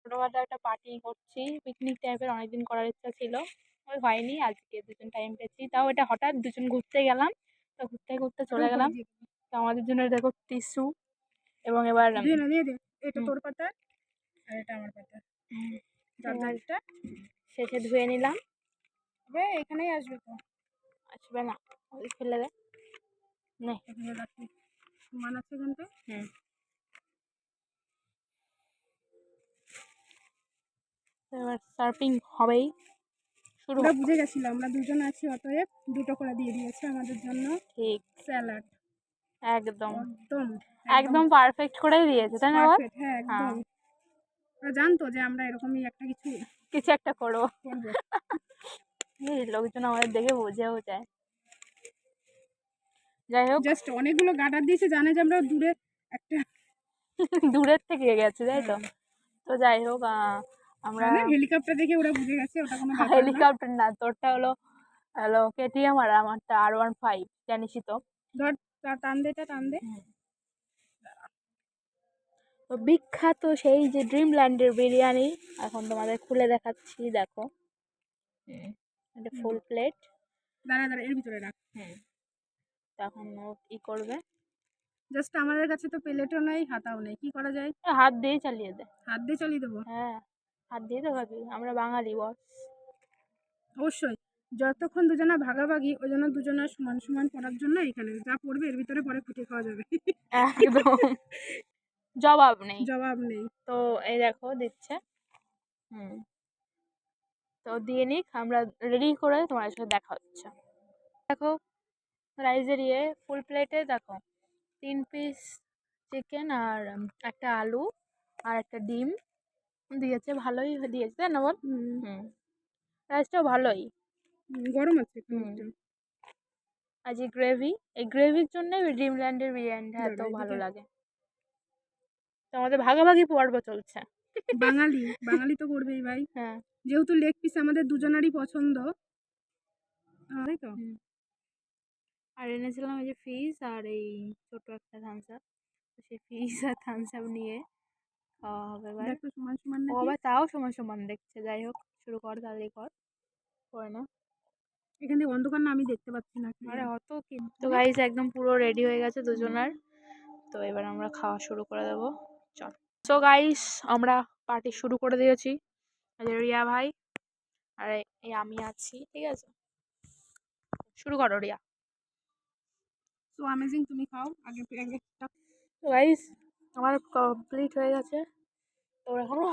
ছোটখাটো একটা পার্টি করছি, পিকনিক টাইপের, অনেকদিন করার ইচ্ছা ছিল, ওই হয়নি। আজকে দুজন টাইম পেয়েছি, তাও এটা হঠাৎ দুজন ঘুরতে গেলাম, তো ঘুরতে ঘুরতে চলে গেলাম। তো আমাদের জন্য দেখো টিস্যু, এবং এবার এটা তোর পাতা আর এটা আমার পাতা, শেষে ধুয়ে নিলাম। এখানেই আসবে তো, আসবে না, ফেলে দে। মান আছে এখানটা। এবার সার্ভিং হবেই, শুরু। আমরা বুঝে গেছিলাম আমরা দুজন আছি, অতএব দুটো করে দিয়ে দিয়েছে আমাদের জন্য। ঠিক, স্যালাড একদম একদম একদম পারফেক্ট করেই দিয়েছে, তাই না? হ্যাঁ একদম। ওরা জানতো যে আমরা এরকমই একটা কিছু একটা করবো। লোকজন আমাদের দেখে বোঝাও যায়। যাই হোক, জাস্ট অনেকগুলো গার্ডার দিয়েছে, জানে যে আমরা দূরে একটা দূরের থেকে গেছে, তাই তো। তো যাই হোক, আমরা হেলিকপ্টার দেখে ওরা বুঝে গেছে ওটা কোনো ব্যাপার না। হেলিকপ্টার না, তোরটা হলো হলো কেটিএম আর আমারটা R15, জানিসই তো। ধর টান দে, টান দে। তো বিখ্যাত সেই যে ড্রিমল্যান্ডের বিরিয়ানি এখন তোমাদের খুলে দেখাচ্ছি, দেখো। এটা ফুল প্লেট। দাঁড়া এর ভিতরে রাখ। তখন ও কি করবে, জাস্ট আমাদের কাছে তো প্লেটও নাই, হাতাও নেই, কি করা যায়? হাত দিয়ে চালিয়ে দে। হাত দিয়ে চালিয়ে দেবো? হ্যাঁ, হাত দিয়ে তো ভাবি, আমরা বাঙালি বস। অবশ্যই, যতক্ষণ দুজনা ভাগাভাগি ওই জন্য দুজনা সমান সমান পড়ার জন্য এখানে যা পড়বে এর ভিতরে পরে ফুটে খাওয়া যাবে। একদম জবাব নেই। তো এই দেখো দিচ্ছে। তো দিয়ে নিক, আমরা রেডি করে তোমার সাথে দেখা হচ্ছে। দেখো রাইসের ফুল প্লেটে দেখো 3 পিস চিকেন আর একটা আলু আর একটা ডিম দিয়েছে, ভালোই দিয়েছে, তাই না বল? রাইসটাও ভালোই গরম আছে। আজ এই গ্রেভি, এই গ্রেভির জন্য ড্রিমল্যান্ডের বিরিয়ানিটা এত ভালো লাগে। তো আমাদের ভাগাভাগি পর্ব চলছে। বাঙালি তো করবেই ভাই। হ্যাঁ, যেহেতু লেগ পিস আমাদের দুজনারই পছন্দ, তাই তো। আর এনেছিলাম এই যে ফিশ আর এই ছোট একটা থামস আপ, সেই ফিশ আর থামস আপ নিয়ে খাওয়া হবে এবার। সমান সমান ও আবার তাও সমান সমান দেখছে। যাই হোক, শুরু কর, তাড়াতাড়ি কর, করে না। এখান থেকে অন্ধকার না, আমি দেখতে পাচ্ছি না। আরে অত কি। তো গাইস একদম পুরো রেডি হয়ে গেছে দুজনার, তো এবার আমরা খাওয়া শুরু করে দেবো, চল। সো গাইস আমরা পার্টি শুরু করে দিয়েছি। রিয়া ভাই আর এই আমি আছি, ঠিক আছে, শুরু করো রিয়া। সো অ্যামেজিং, তুমি খাও আগে। তো গাইস আমার কমপ্লিট হয়ে গেছে, তো এখনো